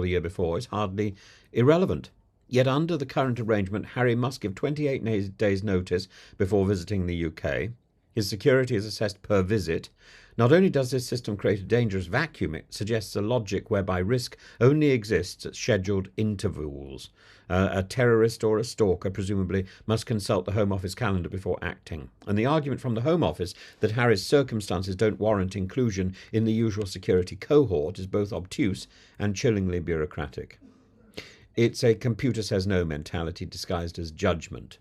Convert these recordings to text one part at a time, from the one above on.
the year before is hardly irrelevant. Yet under the current arrangement, Harry must give 28 days' notice before visiting the UK. His security is assessed per visit. Not only does this system create a dangerous vacuum, it suggests a logic whereby risk only exists at scheduled intervals. A terrorist or a stalker presumably must consult the Home Office calendar before acting. And the argument from the Home Office that Harry's circumstances don't warrant inclusion in the usual security cohort is both obtuse and chillingly bureaucratic. It's a computer says no mentality disguised as judgment,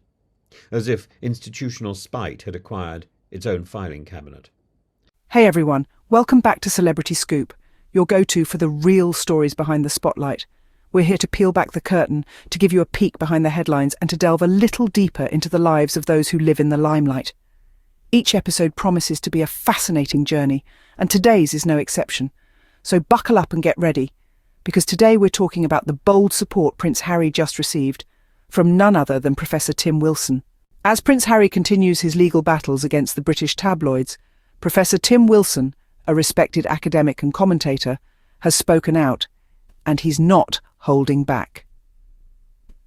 as if institutional spite had acquired its own filing cabinet. Hey everyone, welcome back to Celebrity Scoop, your go-to for the real stories behind the spotlight. We're here to peel back the curtain, to give you a peek behind the headlines and to delve a little deeper into the lives of those who live in the limelight. Each episode promises to be a fascinating journey, and today's is no exception. So buckle up and get ready, because today we're talking about the bold support Prince Harry just received from none other than Professor Tim Wilson. As Prince Harry continues his legal battles against the British tabloids, Professor Tim Wilson, a respected academic and commentator, has spoken out, and he's not holding back.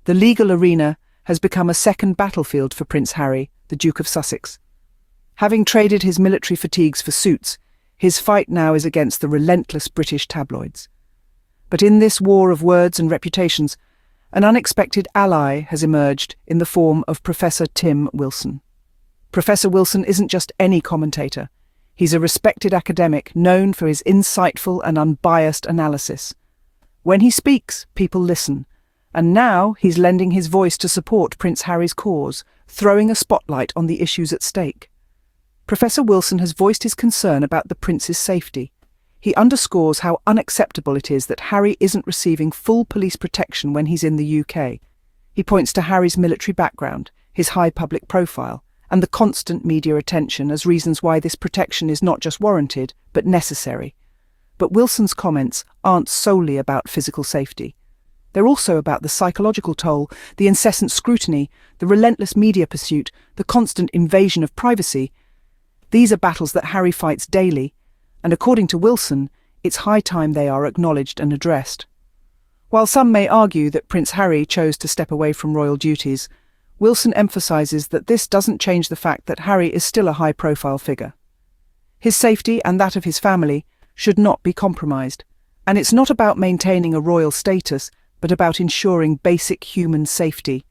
The legal arena has become a second battlefield for Prince Harry, the Duke of Sussex. Having traded his military fatigues for suits, his fight now is against the relentless British tabloids. But in this war of words and reputations, an unexpected ally has emerged in the form of Professor Tim Wilson. Professor Wilson isn't just any commentator. He's a respected academic known for his insightful and unbiased analysis. When he speaks, people listen, and now he's lending his voice to support Prince Harry's cause, throwing a spotlight on the issues at stake. Professor Wilson has voiced his concern about the prince's safety. He underscores how unacceptable it is that Harry isn't receiving full police protection when he's in the UK. He points to Harry's military background, his high public profile, and the constant media attention as reasons why this protection is not just warranted, but necessary. But Wilson's comments aren't solely about physical safety. They're also about the psychological toll, the incessant scrutiny, the relentless media pursuit, the constant invasion of privacy. These are battles that Harry fights daily, and according to Wilson, it's high time they are acknowledged and addressed. While some may argue that Prince Harry chose to step away from royal duties, Wilson emphasises that this doesn't change the fact that Harry is still a high-profile figure. His safety and that of his family should not be compromised, and it's not about maintaining a royal status, but about ensuring basic human safety.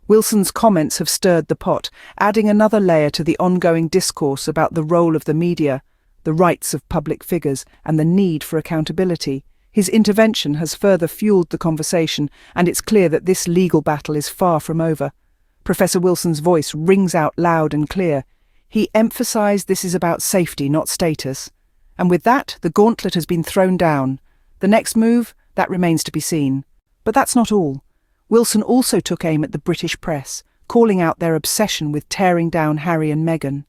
Wilson's comments have stirred the pot, adding another layer to the ongoing discourse about the role of the media, the rights of public figures, and the need for accountability. His intervention has further fueled the conversation, and it's clear that this legal battle is far from over. Professor Wilson's voice rings out loud and clear. He emphasised this is about safety, not status. And with that, the gauntlet has been thrown down. The next move, that remains to be seen. But that's not all. Wilson also took aim at the British press, calling out their obsession with tearing down Harry and Meghan.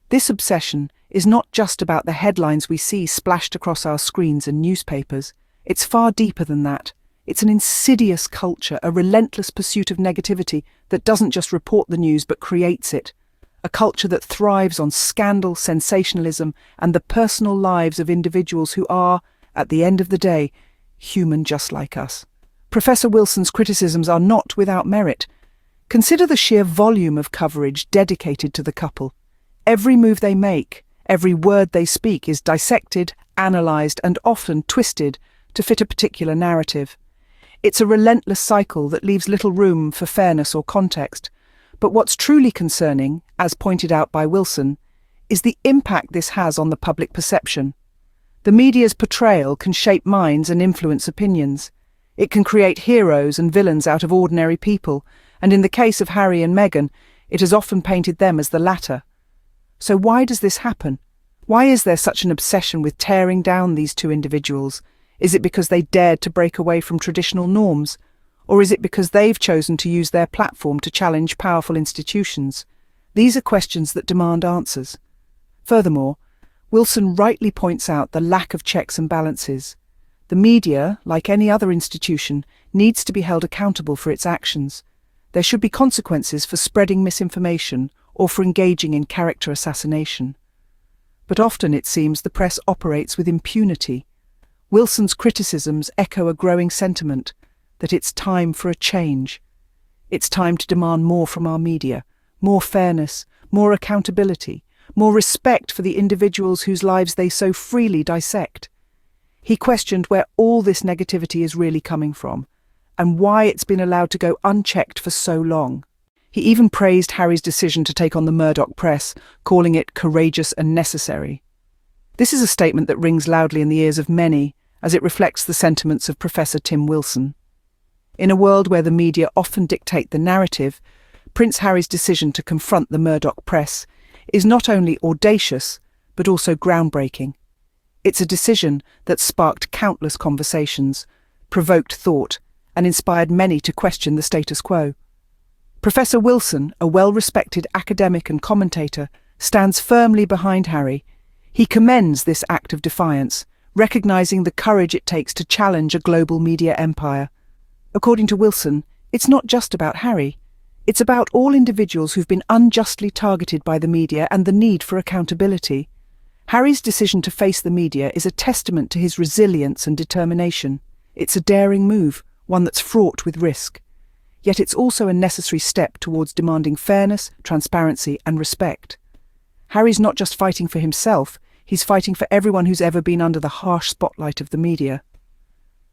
This obsession is not just about the headlines we see splashed across our screens and newspapers. It's far deeper than that. It's an insidious culture, a relentless pursuit of negativity that doesn't just report the news but creates it. A culture that thrives on scandal, sensationalism, and the personal lives of individuals who are, at the end of the day, human just like us. Professor Wilson's criticisms are not without merit. Consider the sheer volume of coverage dedicated to the couple. Every move they make, every word they speak is dissected, analysed, and often twisted to fit a particular narrative. It's a relentless cycle that leaves little room for fairness or context. But what's truly concerning, as pointed out by Wilson, is the impact this has on the public perception. The media's portrayal can shape minds and influence opinions. It can create heroes and villains out of ordinary people, and in the case of Harry and Meghan, it has often painted them as the latter. So why does this happen? Why is there such an obsession with tearing down these two individuals? Is it because they dared to break away from traditional norms? Or is it because they've chosen to use their platform to challenge powerful institutions? These are questions that demand answers. Furthermore, Wilson rightly points out the lack of checks and balances. The media, like any other institution, needs to be held accountable for its actions. There should be consequences for spreading misinformation or for engaging in character assassination. But often, it seems, the press operates with impunity. Wilson's criticisms echo a growing sentiment that it's time for a change. It's time to demand more from our media, more fairness, more accountability, more respect for the individuals whose lives they so freely dissect. He questioned where all this negativity is really coming from, and why it's been allowed to go unchecked for so long. He even praised Harry's decision to take on the Murdoch press, calling it courageous and necessary. This is a statement that rings loudly in the ears of many, as it reflects the sentiments of Professor Tim Wilson. In a world where the media often dictate the narrative, Prince Harry's decision to confront the Murdoch press is not only audacious, but also groundbreaking. It's a decision that sparked countless conversations, provoked thought, and inspired many to question the status quo. Professor Wilson, a well-respected academic and commentator, stands firmly behind Harry. He commends this act of defiance, recognizing the courage it takes to challenge a global media empire. According to Wilson, it's not just about Harry. It's about all individuals who've been unjustly targeted by the media and the need for accountability. Harry's decision to face the media is a testament to his resilience and determination. It's a daring move, one that's fraught with risk. Yet it's also a necessary step towards demanding fairness, transparency, and respect. Harry's not just fighting for himself, he's fighting for everyone who's ever been under the harsh spotlight of the media.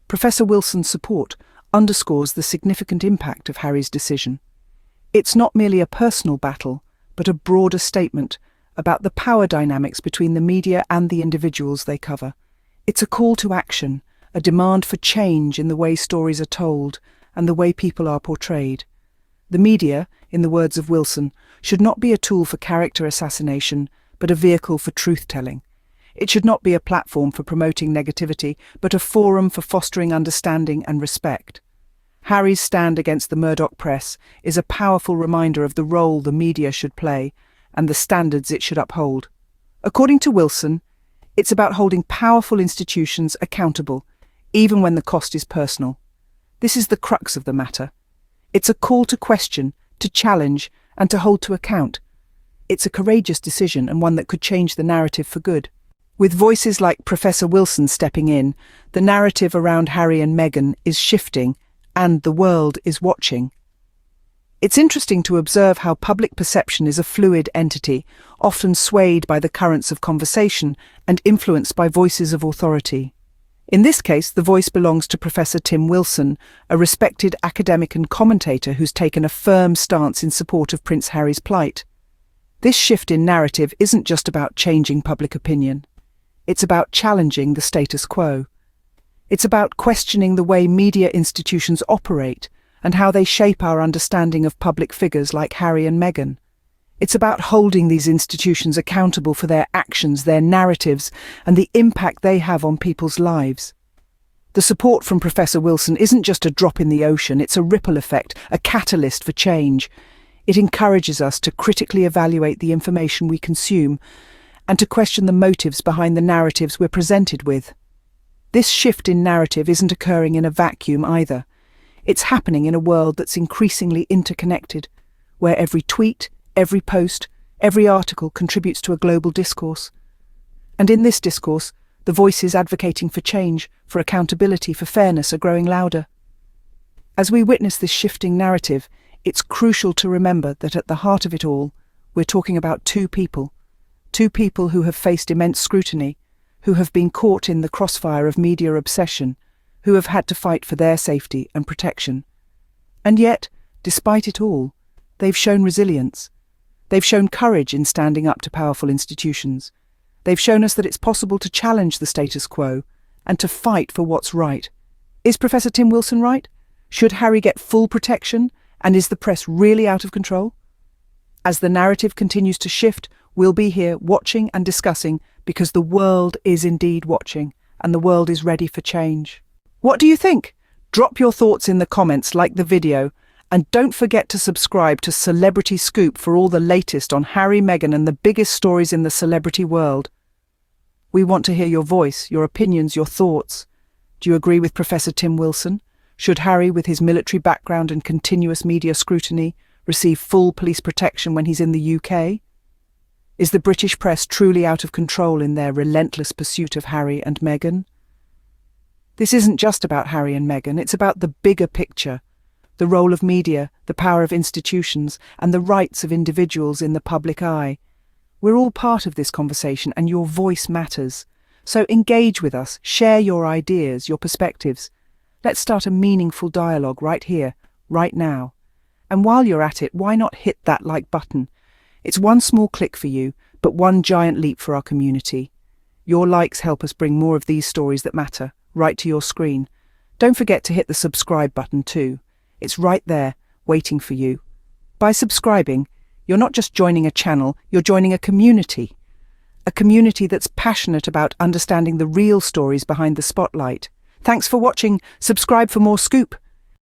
Professor Wilson's support underscores the significant impact of Harry's decision. It's not merely a personal battle, but a broader statement about the power dynamics between the media and the individuals they cover. It's a call to action, a demand for change in the way stories are told and the way people are portrayed. The media, in the words of Wilson, should not be a tool for character assassination, but a vehicle for truth-telling. It should not be a platform for promoting negativity, but a forum for fostering understanding and respect. Harry's stand against the Murdoch press is a powerful reminder of the role the media should play and the standards it should uphold. According to Wilson, it's about holding powerful institutions accountable, even when the cost is personal. This is the crux of the matter. It's a call to question, to challenge, and to hold to account. It's a courageous decision and one that could change the narrative for good. With voices like Professor Wilson stepping in, the narrative around Harry and Meghan is shifting, and the world is watching. It's interesting to observe how public perception is a fluid entity, often swayed by the currents of conversation and influenced by voices of authority. In this case, the voice belongs to Professor Tim Wilson, a respected academic and commentator who's taken a firm stance in support of Prince Harry's plight. This shift in narrative isn't just about changing public opinion. It's about challenging the status quo. It's about questioning the way media institutions operate and how they shape our understanding of public figures like Harry and Meghan. It's about holding these institutions accountable for their actions, their narratives, and the impact they have on people's lives. The support from Professor Wilson isn't just a drop in the ocean, it's a ripple effect, a catalyst for change. It encourages us to critically evaluate the information we consume and to question the motives behind the narratives we're presented with. This shift in narrative isn't occurring in a vacuum either. It's happening in a world that's increasingly interconnected, where every tweet, every post, every article contributes to a global discourse. And in this discourse, the voices advocating for change, for accountability, for fairness are growing louder. As we witness this shifting narrative, it's crucial to remember that at the heart of it all, we're talking about two people who have faced immense scrutiny, who have been caught in the crossfire of media obsession, who have had to fight for their safety and protection. And yet, despite it all, they've shown resilience. They've shown courage in standing up to powerful institutions. They've shown us that it's possible to challenge the status quo and to fight for what's right. Is Professor Tim Wilson right? Should Harry get full protection? And is the press really out of control? As the narrative continues to shift, we'll be here watching and discussing because the world is indeed watching and the world is ready for change. What do you think? Drop your thoughts in the comments, like the video, and don't forget to subscribe to Celebrity Scoop for all the latest on Harry, Meghan and the biggest stories in the celebrity world. We want to hear your voice, your opinions, your thoughts. Do you agree with Professor Tim Wilson? Should Harry, with his military background and continuous media scrutiny, receive full police protection when he's in the UK? Is the British press truly out of control in their relentless pursuit of Harry and Meghan? This isn't just about Harry and Meghan, it's about the bigger picture. The role of media, the power of institutions, and the rights of individuals in the public eye. We're all part of this conversation, and your voice matters. So engage with us, share your ideas, your perspectives. Let's start a meaningful dialogue right here, right now. And while you're at it, why not hit that like button? It's one small click for you, but one giant leap for our community. Your likes help us bring more of these stories that matter, right to your screen. Don't forget to hit the subscribe button too. It's right there, waiting for you. By subscribing, you're not just joining a channel, you're joining a community. A community that's passionate about understanding the real stories behind the spotlight. Thanks for watching. Subscribe for more scoop.